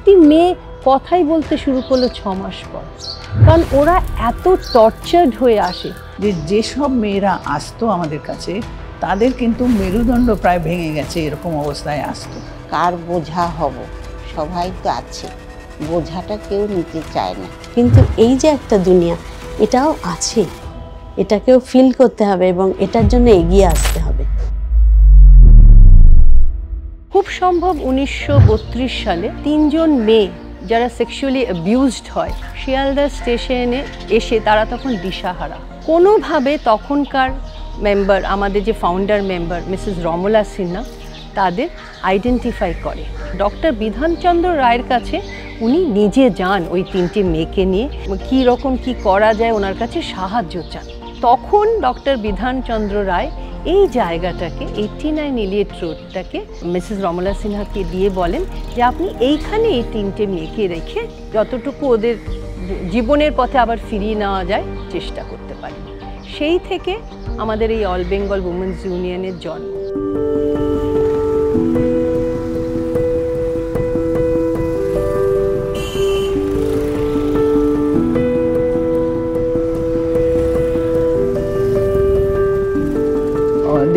একটি মেয়ে কথাই বলতে শুরু করলো 6 মাস পর, কারণ ওরা এত টর্চার্ড হয়ে আসে। যেসব মেয়েরা আসতো আমাদের কাছে তাদের কিন্তু মেরুদণ্ড প্রায় ভেঙে গেছে, এরকম অবস্থায় আসতো। কার বোঝা হব, সবাই তো আছে, বোঝাটা কেউ নিতে চায় না। কিন্তু এই যে একটা দুনিয়া, এটাও আছে, এটাকেও ফিল করতে হবে এবং এটার জন্য এগিয়ে আসতে হবে। খুব সম্ভব 1932 সালে 3 জন মেয়ে যারা সেক্সুয়ালি অ্যাবিউজড হয় শিয়ালদা স্টেশনে এসে তারা তখন দিশাহারা। কোনোভাবে তখনকার মেম্বার, আমাদের যে founder member Mrs Ramla Sinha, তাদের আইডেন্টিফাই করে। ডক্টর বিধানচন্দ্র রায়ের কাছে উনি নিজে যান ওই 3টে মেয়েকে নিয়ে, কী রকম কী করা যায় ওনার কাছে সাহায্য চান। তখন ডক্টর বিধানচন্দ্র রায় এই জায়গাটাকে 89 ইলিয়ট রোডটাকে মিসেস রমলা সিনহাকে দিয়ে বলেন যে আপনি এইখানে এই 3টে মেয়েকে রেখে যতটুকু ওদের জীবনের পথে আবার ফিরিয়ে নেওয়া যায় চেষ্টা করতে পারেন। সেই থেকে আমাদের এই অল বেঙ্গল উমেন্স ইউনিয়নের জন্ম।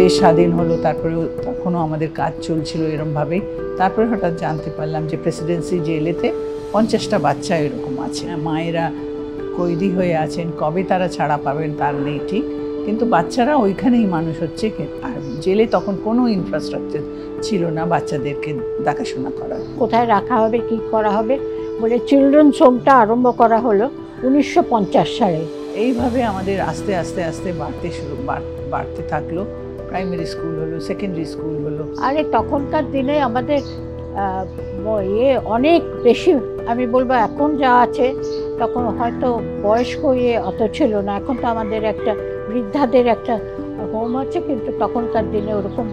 দেশ স্বাধীন হলো, তারপরে তখনও আমাদের কাজ চলছিল এরমভাবেই। তারপরে হঠাৎ জানতে পারলাম যে প্রেসিডেন্সি জেলেতে 50টা বাচ্চা এরকম আছে। মায়েরা কয়েদি হয়ে আছেন, কবে তারা ছাড়া পাবেন তার নেই ঠিক, কিন্তু বাচ্চারা ওইখানেই মানুষ হচ্ছে। আর জেলে তখন কোনো ইনফ্রাস্ট্রাকচার ছিল না বাচ্চাদেরকে দেখাশোনা করার। কোথায় রাখা হবে, কী করা হবে বলে চিলড্রেন্স হোমটা আরম্ভ করা হলো 1950 সালে। এইভাবে আমাদের আস্তে আস্তে আস্তে বাড়তে থাকলো। প্রাইমারি স্কুল হলো, সেকেন্ডারি স্কুল হলো। আরে তখনকার দিনে আমাদের অনেক বেশি, আমি বলবো এখন যা আছে তখন হয়তো বয়স্ক অত ছিল না। এখন তো আমাদের একটা বৃদ্ধাদের একটা হোম আছে, কিন্তু তখনকার দিনে ওরকম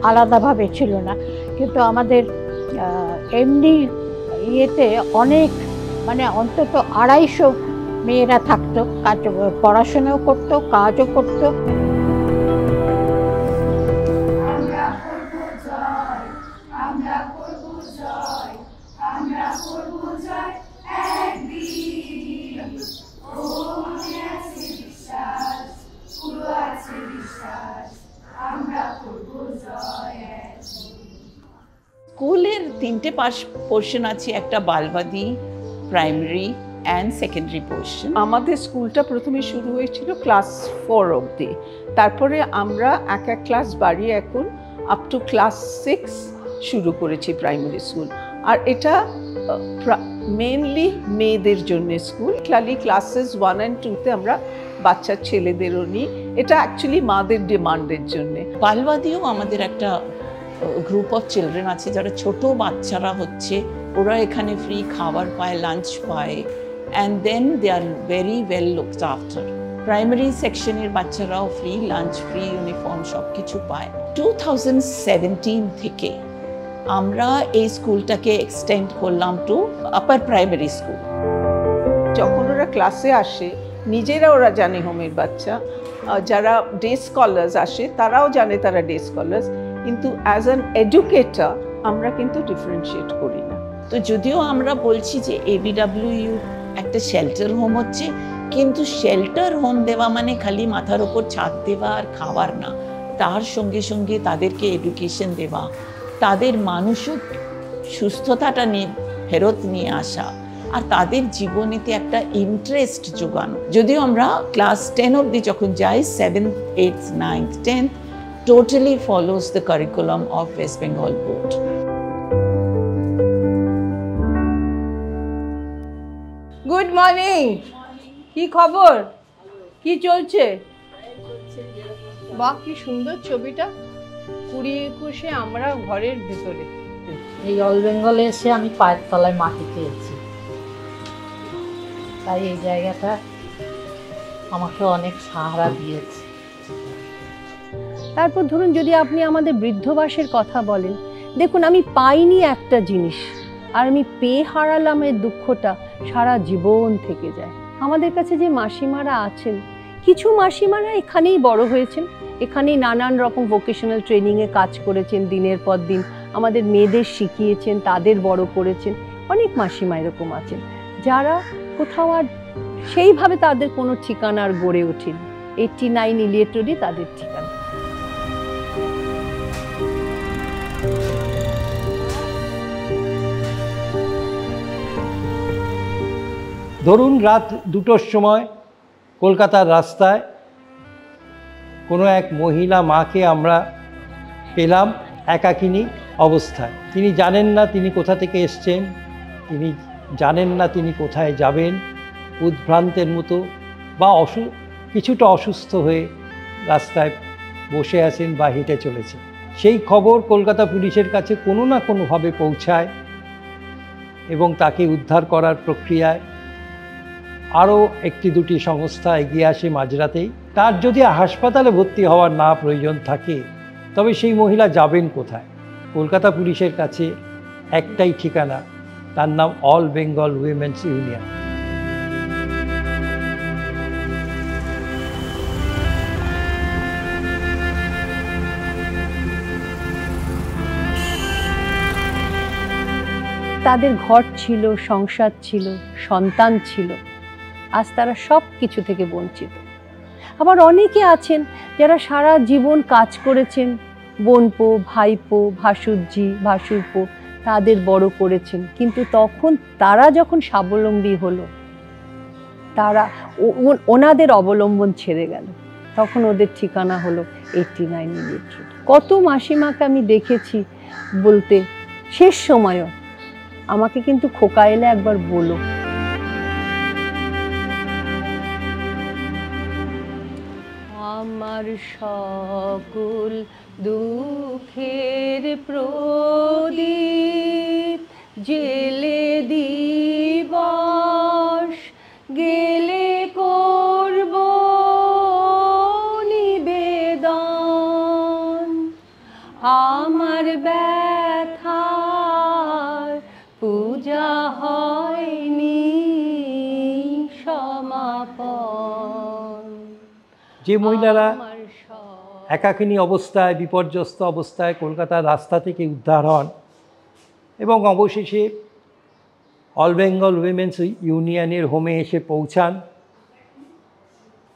আলাদাভাবে ছিল না। কিন্তু আমাদের এমনি ইয়েতে অনেক, মানে অন্তত 250 মেয়েরা থাকতো, কাজ পড়াশোনাও করতো, কাজও করতো। স্কুলের 3টে পোর্শন আছে, একটা বালবাদী, প্রাইমারি অ্যান্ড সেকেন্ডারি পোর্শন। আমাদের স্কুলটা প্রথমে শুরু হয়েছিল ক্লাস 4 অবধি, তারপরে আমরা এক ক্লাস বাড়িয়ে এখন আপ টু ক্লাস 6 শুরু করেছি প্রাইমারি স্কুল। আর এটা মেনলি মেয়েদের জন্য স্কুল। ক্লাসেস 1 and 2তে আমরা বাচ্চা ছেলেদেরও নিই, এটা অ্যাকচুয়ালি মাদের ডিমান্ডের জন্যে। বালবাদীও আমাদের একটা গ্রুপ অফ চিলড্রেন আছে যারা ছোট বাচ্চারা হচ্ছে, ওরা এখানে ফ্রি খাবার পায়, লাঞ্চ পায়, and then they are very well looked after. Primary সেকশনের বাচ্চারাও ফ্রি লাঞ্চ, ফ্রি ইউনিফর্ম সব কিছু পায়। 2017 থেকে আমরা এই স্কুলটাকে এক্সটেন্ড করলাম টু আপার প্রাইমারি স্কুল। যখন ওরা ক্লাসে আসে নিজেরা ওরা জানে হোমের বাচ্চা, যারা ডে স্কলার্স আসে তারাও জানে তারা ডে স্কলার্স, কিন্তু অ্যাজ অ্যান এডুকেটর আমরা কিন্তু ডিফারেন্সিয়েট করি না। তো যদিও আমরা বলছি যে ABWU একটা শেল্টার হোম হচ্ছে, কিন্তু শেল্টার হোম দেওয়া মানে খালি মাথার ওপর ছাদ দেওয়া আর খাবার না, তার সঙ্গে সঙ্গে তাদেরকে এডুকেশন দেওয়া, তাদের মানসিক সুস্থতাটা নিয়ে ফেরত নিয়ে আসা, আর তাদের জীবনেতে একটা ইন্টারেস্ট যোগানো। যদিও আমরা ক্লাস 10 অবধি যখন যাই, 7th, 8th, 9th, 10th totally follows the curriculum of West Bengal Board. Good morning, কি খবর, কি চলছে? বাহ, কি সুন্দর ছবিটা, 20-21-এ আমরা ঘরের ভেতরে। এই অল বেঙ্গলে এসে আমি পায়ের তলায় মাটি পেয়েছি, তাই এই জায়গাটা আমাকে অনেক সাহারা দিয়েছে। তারপর ধরুন যদি আপনি আমাদের বৃদ্ধবাসের কথা বলেন, দেখুন আমি পাইনি একটা জিনিস আর আমি পেয়ে হারালাম, এর দুঃখটা সারা জীবন থেকে যায়। আমাদের কাছে যে মাসিমারা আছেন, কিছু মাসিমারা এখানেই বড় হয়েছেন, এখানেই নানান রকম ভোকেশনাল ট্রেনিংয়ে কাজ করেছেন, দিনের পর দিন আমাদের মেয়েদের শিখিয়েছেন, তাদের বড় করেছেন। অনেক মাসিমা এরকম আছেন যারা কোথাও আর সেইভাবে তাদের কোনো ঠিকানা আর গড়ে ওঠেনি। 89 ইলিয়ট রোডই তাদের ঠিকানা। ধরুন রাত 2টোর সময় কলকাতার রাস্তায় কোনো এক মহিলা মাকে আমরা পেলাম একাকিনী অবস্থায়। তিনি জানেন না তিনি কোথা থেকে এসছেন, তিনি জানেন না তিনি কোথায় যাবেন, উদ্ভ্রান্তের মতো বা কিছুটা অসুস্থ হয়ে রাস্তায় বসে আছেন বা হেঁটে চলেছেন। সেই খবর কলকাতা পুলিশের কাছে কোনো না কোনোভাবে পৌঁছায় এবং তাকে উদ্ধার করার প্রক্রিয়ায় আরও 1-2টি সংস্থা এগিয়ে আসে মাঝরাতেই। তার যদি হাসপাতালে ভর্তি হওয়ার না প্রয়োজন থাকে তবে সেই মহিলা যাবেন কোথায়? কলকাতা পুলিশের কাছে একটাই ঠিকানা, তার নাম অল বেঙ্গল উইমেন্স ইউনিয়ন। তাদের ঘর ছিল, সংসার ছিল, সন্তান ছিল, আজ তারা সব কিছু থেকে বঞ্চিত। আবার অনেকে আছেন যারা সারা জীবন কাজ করেছেন, বোনপো, ভাইপো, ভাসুরজি, ভাসুরপো তাদের বড় করেছেন, কিন্তু তখন তারা যখন স্বাবলম্বী হলো, তারা ওনাদের অবলম্বন ছেড়ে গেল, তখন ওদের ঠিকানা হলো 89 ইলিয়ট রোড। কত মাসিমাকে আমি দেখেছি বলতে, শেষ সময়ও আমাকে কিন্তু খোকা এলে একবার বলো। আমার সকল দুঃখের প্রদীপ জেলে দিবস গেলে করব নিবেদন, আমার ব্যথার পূজা হয়নি সমাপন। যে মহিলারা একাকিনী অবস্থায়, বিপর্যস্ত অবস্থায় কলকাতার রাস্তা থেকে উদ্ধার হন এবং অবশেষে অল বেঙ্গল উইমেন্স ইউনিয়নের হোমে এসে পৌঁছান,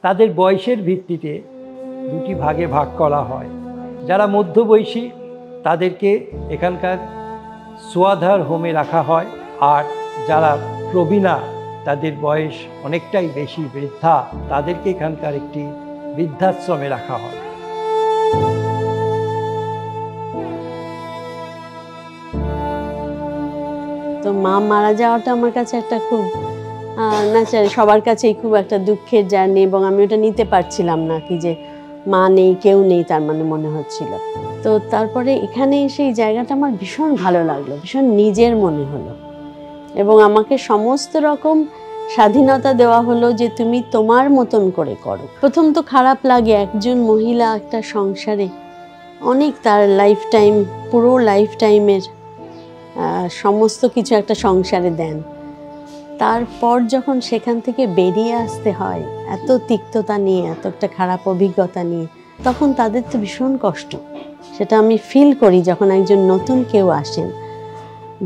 তাদের বয়সের ভিত্তিতে 2টি ভাগে ভাগ করা হয়। যারা মধ্যবয়সী তাদেরকে এখানকার সোয়াধার হোমে রাখা হয়, আর যারা প্রবীণা, তাদের বয়স অনেকটাই বেশি, বৃদ্ধা, তাদেরকে এখানকার একটি বৃদ্ধাশ্রমে রাখা হয়। তো মা মারা যাওয়াটা আমার কাছে একটা খুব ন্যাচারাল, সবার কাছেই খুব একটা দুঃখের জার্নি, এবং আমি ওটা নিতে পারছিলাম না, কি যে মা নেই, কেউ নেই, তার মানে মনে হচ্ছিল। তো তারপরে এখানে এসে এই জায়গাটা আমার ভীষণ ভালো লাগলো, ভীষণ নিজের মনে হলো, এবং আমাকে সমস্ত রকম স্বাধীনতা দেওয়া হলো যে তুমি তোমার মতন করে করো। প্রথম তো খারাপ লাগে, একজন মহিলা একটা সংসারে অনেক, তার লাইফ টাইম, পুরো লাইফ টাইমের সমস্ত কিছু একটা সংসারে দেন, তারপর যখন সেখান থেকে বেরিয়ে আসতে হয় এত তিক্ততা নিয়ে, এত একটা খারাপ অভিজ্ঞতা নিয়ে, তখন তাদের তো ভীষণ কষ্ট। সেটা আমি ফিল করি যখন একজন নতুন কেউ আসেন,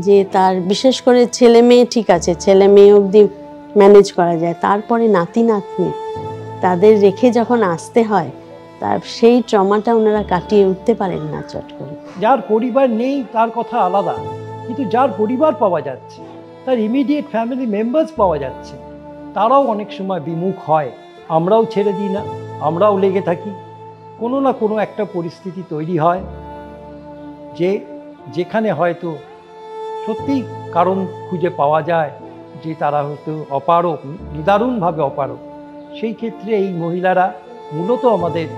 যে তার বিশেষ করে ছেলে মেয়ে, ঠিক আছে ছেলে মেয়ে অবধি ম্যানেজ করা যায়, তারপরে নাতি নাতনি তাদের রেখে যখন আসতে হয়, তার সেই ট্রমাটা ওনারা কাটিয়ে উঠতে পারেন না চট করে। যার পরিবার নেই তার কথা আলাদা, কিন্তু যার পরিবার পাওয়া যাচ্ছে, তার ইমিডিয়েট ফ্যামিলি মেম্বার্স পাওয়া যাচ্ছে, তারাও অনেক সময় বিমুখ হয়। আমরাও ছেড়ে দিই না, আমরাও লেগে থাকি। কোনো না কোনো একটা পরিস্থিতি তৈরি হয় যেখানে হয়তো সত্যিই কারণ খুঁজে পাওয়া যায় যে তারা হয়তো অপারক, নিদারুণভাবে অপারক। সেই ক্ষেত্রে এই মহিলারা মূলত আমাদের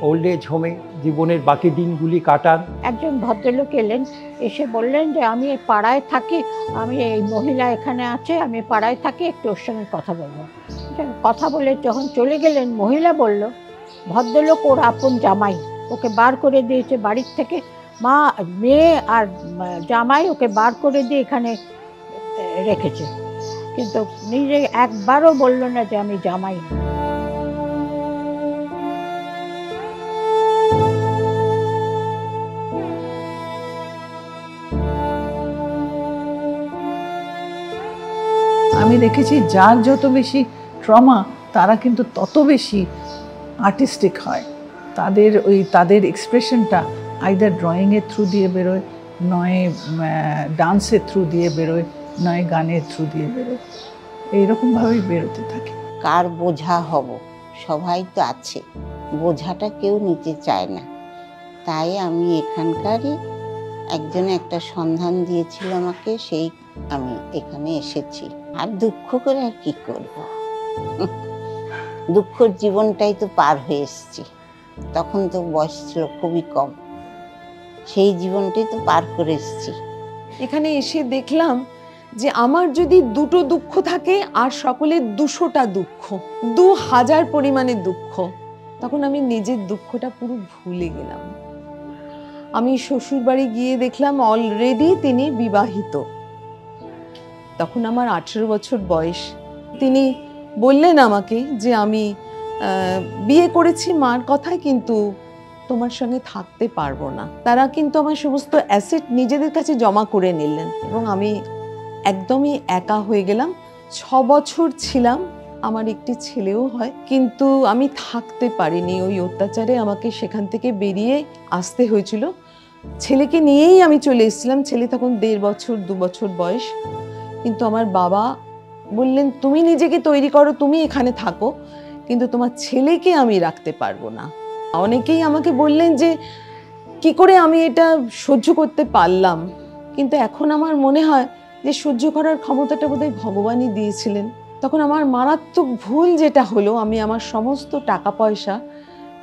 ওল্ড এজ হোমে জীবনের বাকি দিনগুলি কাটান। একজন ভদ্রলোক এলেন, এসে বললেন যে আমি এই পাড়ায় থাকি, আমি এই মহিলা এখানে আছে, আমি পাড়ায় থাকি, একটু ওর সঙ্গে কথা বলবো। কথা বলে যখন চলে গেলেন, মহিলা বলল ভদ্রলোক ওর আপন জামাই, ওকে বার করে দিয়েছে বাড়ির থেকে, মা, মেয়ে আর জামাই ওকে বার করে দিয়ে এখানে রেখেছে, কিন্তু নিজে একবারও বলল না যে আমি জামাই। আমি দেখেছি যার যত বেশি ট্রমা তারা কিন্তু তত বেশি আর্টিস্টিক হয়। তাদের এক্সপ্রেশনটা আইদার ড্রয়িংয়ের থ্রু দিয়ে বেরোয়, নয় ডান্সের থ্রু দিয়ে বেরোয়, নয় গানের থ্রু দিয়ে বেরোয়, এইরকমভাবেই বেরোতে থাকে। কার বোঝা হব, সবাই তো আছে, বোঝাটা কেউ নিতে চায় না। তাই আমি এখানকারই একজনে একটা সন্ধান দিয়েছিল আমাকে, সেই আমি এখানে এসেছি। আর দুঃখ করে আর কি করব, দুঃখের জীবনটাই তো পার হয়ে এসেছি। তখন তো বয়স ছিল খুবই কম, সেই জীবনটাই তো পার করে এসেছি। এখানে এসে দেখলাম যে আমার যদি দুটো দুঃখ থাকে আর সকলের 200টা দুঃখ, 2000 পরিমাণে দুঃখ, তখন আমি নিজের দুঃখটা পুরো ভুলে গেলাম। আমি শ্বশুর বাড়ি গিয়ে দেখলাম অলরেডি তিনি বিবাহিত। তখন আমার 18 বছর বয়স। তিনি বললেন আমাকে যে আমি বিয়ে করেছি মার কথায়, কিন্তু তোমার সঙ্গে থাকতে পারবো না। তারা কিন্তু আমার সমস্ত অ্যাসেট নিজেদের কাছে জমা করে নিলেন এবং আমি একদমই একা হয়ে গেলাম। 6 বছর ছিলাম, আমার একটি ছেলেও হয়, কিন্তু আমি থাকতে পারিনি। ওই অত্যাচারে আমাকে সেখান থেকে বেরিয়ে আসতে হয়েছিল। ছেলেকে নিয়েই আমি চলে এসেছিলাম। ছেলে তখন 1.5 বছর 2 বছর বয়স। কিন্তু আমার বাবা বললেন, তুমি নিজেকে তৈরি করো, তুমি এখানে থাকো, কিন্তু তোমার ছেলেকে আমি রাখতে পারবো না। অনেকেই আমাকে বললেন যে কি করে আমি এটা সহ্য করতে পারলাম, কিন্তু এখন আমার মনে হয় যে সহ্য করার ক্ষমতাটা বোধহয় ভগবানই দিয়েছিলেন। তখন আমার মারাত্মক ভুল যেটা হলো, আমি আমার সমস্ত টাকা পয়সা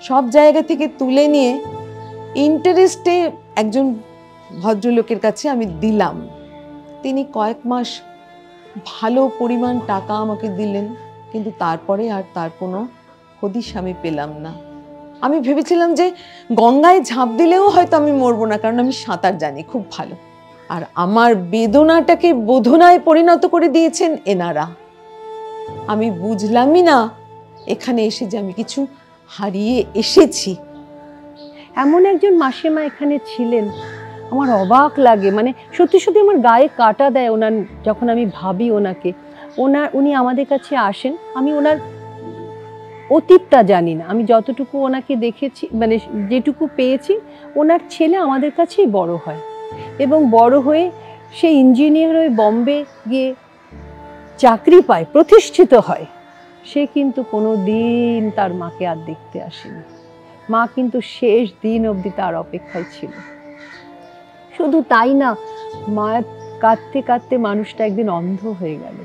সব জায়গা থেকে তুলে নিয়ে ইন্টারেস্টে একজন ভদ্রলোকের কাছে আমি দিলাম। তিনি কয়েক মাস ভালো পরিমাণ টাকা আমাকে দিলেন, কিন্তু তারপরে আর তার কোনো হদিশ আমি পেলাম না। আমি ভেবেছিলাম যে গঙ্গায় ঝাঁপ দিলেও হয়তো আমি মরবো না, কারণ আমি সাঁতার জানি খুব ভালো। আর আমার বেদনাটাকে বোধনায় পরিণত করে দিয়েছেন এনারা। আমি বুঝলামই না এখানে এসে যে আমি কিছু হারিয়ে এসেছি। এমন একজন মাসিমা এখানে ছিলেন, আমার অবাক লাগে, মানে সত্যি সত্যি আমার গায়ে কাটা দেয় ওনার যখন আমি ভাবি ওনাকে। উনি আমাদের কাছে আসেন, আমি ওনার অতীতটা জানি না, আমি যতটুকু ওনাকে দেখেছি, মানে যেটুকু পেয়েছি, ওনার ছেলে আমাদের কাছেই বড় হয় এবং বড় হয়ে সে ইঞ্জিনিয়ার হয়ে বম্বে গিয়ে চাকরি পায়, প্রতিষ্ঠিত হয়। সে কিন্তু কোনো দিন তার মাকে আর দেখতে আসেনি। মা কিন্তু শেষ দিন অবধি তার অপেক্ষায় ছিল। শুধু তাই না, মা কাঁদতে কাঁদতে মানুষটা একদিন অন্ধ হয়ে গেল,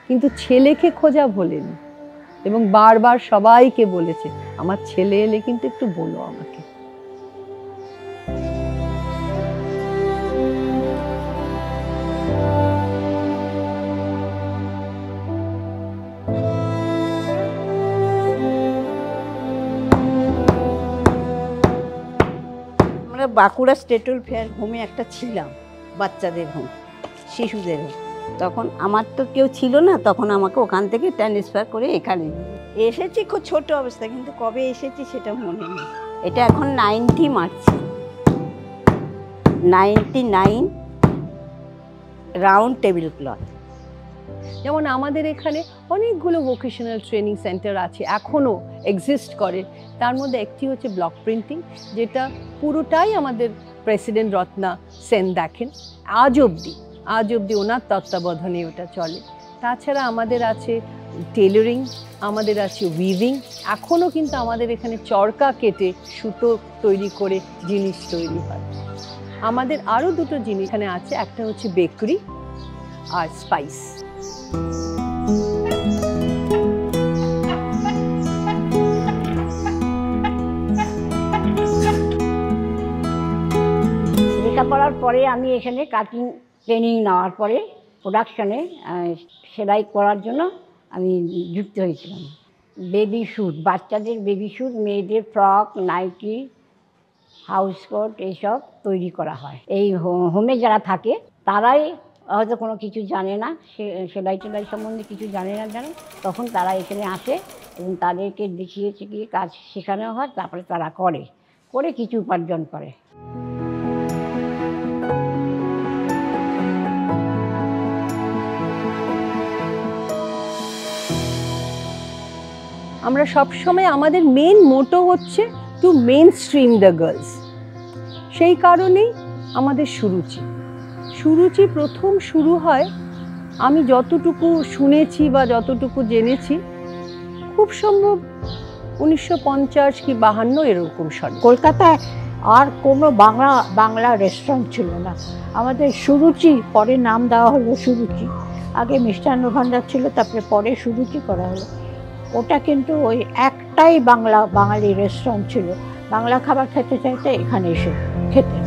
কিন্তু ছেলেকে খোঁজা ভোলেনি এবং বারবার সবাইকে বলেছে, আমার ছেলে এলে কিন্তু একটু বলো আমাকে। আমরা বাঁকুড়া স্টেট ওয়েলফেয়ার হোমে একটা ছিলাম, বাচ্চাদের হোম, শিশুদের হোম। তখন আমার তো কেউ ছিল না, তখন আমাকে ওখান থেকে ট্রান্সফার করে এখানে এসেছি। খুব ছোট অবস্থা, কিন্তু কবে এসেছি সেটা মনে নেই। এটা এখন 90 মারছি, 99 রাউন্ড টেবিল ক্লথ। যেমন আমাদের এখানে অনেকগুলো ভোকেশনাল ট্রেনিং সেন্টার আছে, এখনও এক্সিস্ট করে। তার মধ্যে একটি হচ্ছে ব্লক প্রিন্টিং, যেটা পুরোটাই আমাদের প্রেসিডেন্ট রত্না সেন দেখেন। আজ অবধি ওনার তত্ত্বাবধানে ওটা চলে। তাছাড়া আমাদের আছে টেলারিং, আমাদের আছে উইভিং। এখনও কিন্তু আমাদের এখানে চরকা কেটে সুতো তৈরি করে জিনিস তৈরি হয়। আমাদের আরও দুটো জিনিস এখানে আছে, একটা হচ্ছে বেকারি আর স্পাইস। লেখাপড়ার পরে আমি এখানে কাটিং ট্রেনিং নেওয়ার পরে প্রোডাকশনে সেলাই করার জন্য আমি যুক্ত হয়েছিলাম। বেবি স্যুট, বাচ্চাদের বেবি স্যুট, মেয়েদের ফ্রক, নাইটি, হাউস কোট এইসব তৈরি করা হয়। এই হোমে যারা থাকে তারাই হয়তো কোনো কিছু জানে না, সেলাই টেলাই সম্বন্ধে কিছু জানে না, তখন তারা এখানে আসে এবং তাদেরকে দেখিয়ে শিখিয়ে কাজ শেখানো হয়, তারপরে তারা করে কিছু উপার্জন করে। আমরা সবসময় আমাদের মেন মোটো হচ্ছে to mainstream the girls. সেই কারণেই আমাদের সুরুচি প্রথম শুরু হয়, আমি যতটুকু শুনেছি বা যতটুকু জেনেছি, খুব সম্ভব 1950 কি 52 এরকম সালে। কলকাতায় আর কোনো বাংলা রেস্টুরেন্ট ছিল না। আমাদের সুরুচি, পরে নাম দেওয়া হলো সুরুচি। আগে মিষ্টান্ন ভাণ্ডার ছিল, তারপরে পরে সুরুচি করা হলো। ওটা কিন্তু ওই একটাই বাঙালি রেস্টুরেন্ট ছিল। বাংলা খাবার খেতে চাইতে এখানে এসে খেতে।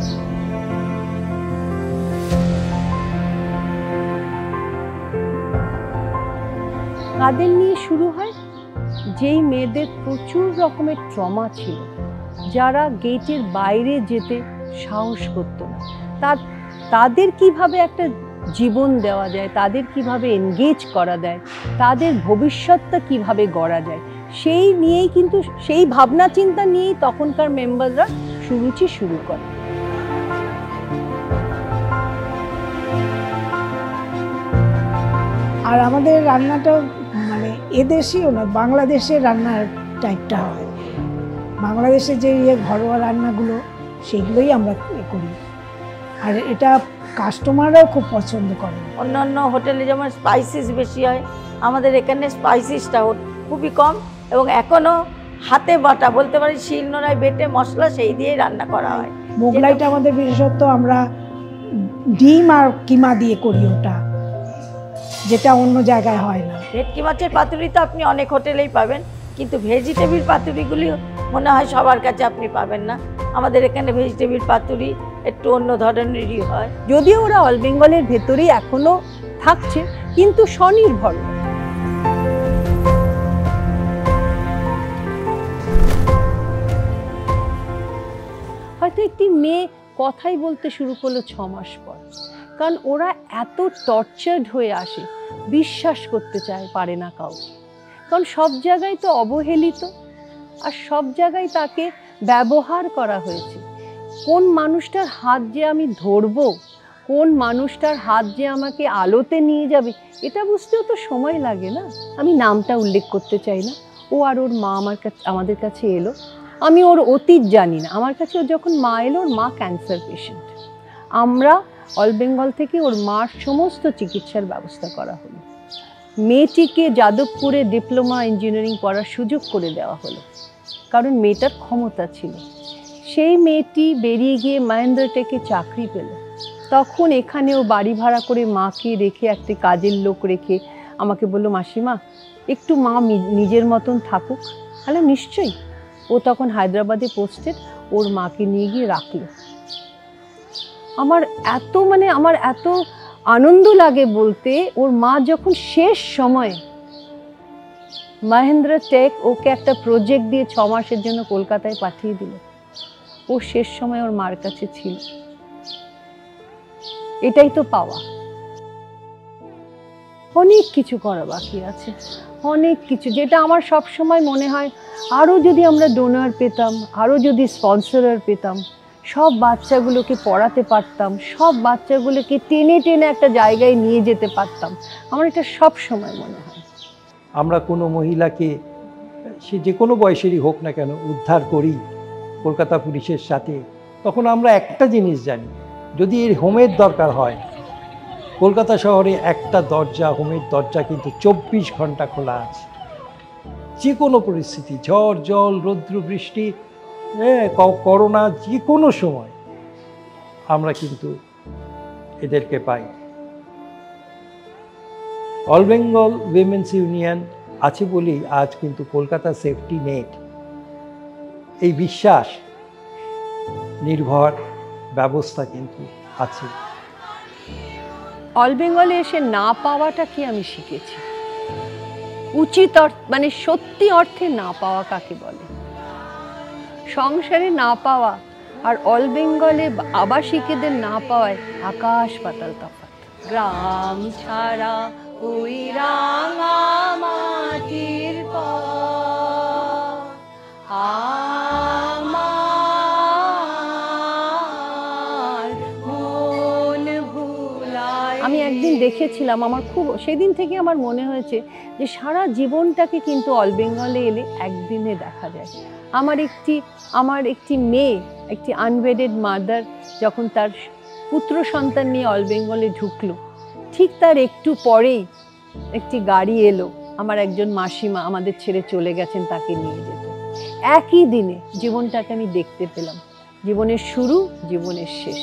কাদের নিয়ে শুরু হয়? যেই মেয়েদের প্রচুর রকমের ট্রমা ছিল, যারা গেটের বাইরে যেতে সাহস করতো না, তাদের কিভাবে একটা জীবন দেওয়া যায়, তাদের কিভাবে এনগেজ করা যায়, তাদের ভবিষ্যৎটা কিভাবে গড়া যায়, সেই নিয়েই কিন্তু, সেই ভাবনা চিন্তা নিয়েই তখনকার মেম্বাররা সুরুচি শুরু করে। আর আমাদের রান্নাটা মানে এদেশীয় না, বাংলাদেশের রান্নার টাইপটা হয়। বাংলাদেশে যে ঘরোয়া রান্নাগুলো, সেগুলোই আমরা করি। আর এটা কাস্টমাররাও খুব পছন্দ করে। অন্যান্য হোটেলে যেমন স্পাইসিস বেশি হয়, আমাদের এখানে স্পাইসিসটা খুবই কম, এবং এখনও হাতে বাটা, বলতে পারি শিলনোড়ায় বেটে মশলা সেই দিয়েই রান্না করা হয়। মোগলাইটা আমাদের বিশেষত আমরা ডিম আর কিমা দিয়ে করি, ওটা যেটা অন্য জায়গায় হয় না। ভেটকি মাছের পাতুরি তো আপনি অনেক হোটেলেই পাবেন, কিন্তু ভেজিটেবিল পাতুরিগুলি মনে হয় সবার কাছে আপনি পাবেন না। আমাদের এখানে ভেজিটেবিল পাতুরি একটু অন্য ধরনেরই হয়, যদিও ওরা অল বেঙ্গলের ভেতরেই এখনো থাকছে, কিন্তু স্বনির্ভর। হয়তো একটি মেয়ে কথাই বলতে শুরু করলো 6 মাস পর, কারণ ওরা এত টর্চার্ড হয়ে আসে, বিশ্বাস করতে পারে না কাউকে। কারণ সব জায়গায় তো অবহেলিত, আর সব জায়গায় তাকে ব্যবহার করা হয়েছে। কোন মানুষটার হাত যে আমি ধরবো, কোন মানুষটার হাত যে আমাকে আলোতে নিয়ে যাবে, এটা বুঝতেও তো সময় লাগে না। আমি নামটা উল্লেখ করতে চাই না। ও আর ওর মা আমাদের কাছে এলো। আমি ওর অতীত জানি না। আমার কাছে ওর যখন মা এলো, ওর মা ক্যান্সার পেশেন্ট। আমরা অল বেঙ্গল থেকে ওর মার সমস্ত চিকিৎসার ব্যবস্থা করা হলো। মেয়েটিকে যাদবপুরে ডিপ্লোমা ইঞ্জিনিয়ারিং পড়ার সুযোগ করে দেওয়া হলো, কারণ মেয়েটার ক্ষমতা ছিল। সেই মেয়েটি বেরিয়ে গিয়ে মহেন্দ্র টেকে চাকরি পেল। তখন এখানেও বাড়ি ভাড়া করে মাকে রেখে, একটি কাজের লোক রেখে আমাকে বললো, মাসিমা একটু মা নিজের মতন থাকুক। তাহলে নিশ্চয়ই। ও তখন হায়দ্রাবাদে পোস্টেড, ওর মাকে নিয়ে গিয়ে রাখলো। আমার এত আনন্দ লাগে বলতে, ওর মা যখন শেষ সময় মহেন্দ্র টেক ওকে একটা প্রজেক্ট দিয়ে 6 মাসের জন্য কলকাতায় পাঠিয়ে দিল, ও শেষ সময় ওর মার কাছে ছিল। এটাই তো পাওয়া। অনেক কিছু করা বাকি আছে, অনেক কিছু, যেটা আমার সব সময় মনে হয় আরও যদি আমরা ডোনার পেতাম, আরও যদি স্পন্সরার পেতাম, সব বাচ্চাগুলোকে পড়াতে পারতাম, সব বাচ্চাগুলোকে টেনে টেনে একটা জায়গায় নিয়ে যেতে পারতাম। আমার এটা সব সময় মনে হয়। আমরা কোনো মহিলাকে, সে যে কোনো বয়সেরই হোক না কেন, উদ্ধার করি কলকাতা পুলিশের সাথে, তখন আমরা একটা জিনিস জানি, যদি এর হোমের দরকার হয়, কলকাতা শহরে একটা দরজা, হোমের দরজা কিন্তু 24 ঘন্টা খোলা আছে। যে কোনো পরিস্থিতি, ঝড় জল, রৌদ্র বৃষ্টি, করোনা, যে কোনো সময় আমরা কিন্তু এদেরকে পাই। অল বেঙ্গল উইমেন্স ইউনিয়ন আছে বলেই আজ কিন্তু কলকাতা সেফটি নেট, এই বিশ্বাস নির্ভর ব্যবস্থা কিন্তু আছে। অল বেঙ্গলে এসে না পাওয়াটা কি আমি শিখেছি। উচিত মানে সত্যি অর্থে না পাওয়া কাকে বলে। সংসারে না পাওয়া আর অল বেঙ্গলে আবাসিকদের না পাওয়ায় আকাশ পাতাল তফাৎ। গ্রাম ছাড়া ওই রাঙা মাটির পথ আমার মন ভুলায় আমি একদিন দেখেছিলাম, আমার খুব সেদিন থেকে আমার মনে হয়েছে যে সারা জীবনটাকে কিন্তু অল বেঙ্গলে এলে একদিনে দেখা যায়। আমার একটি মেয়ে, একটি আনওয়েডেড মাদার যখন তার পুত্র সন্তান নিয়ে অল বেঙ্গলে ঢুকলো, ঠিক তার একটু পরেই একটি গাড়ি এলো, আমার একজন মাসিমা আমাদের ছেড়ে চলে গেছেন তাকে নিয়ে যেতে। একই দিনে জীবনটাকে আমি দেখতে পেলাম, জীবনের শুরু, জীবনের শেষ।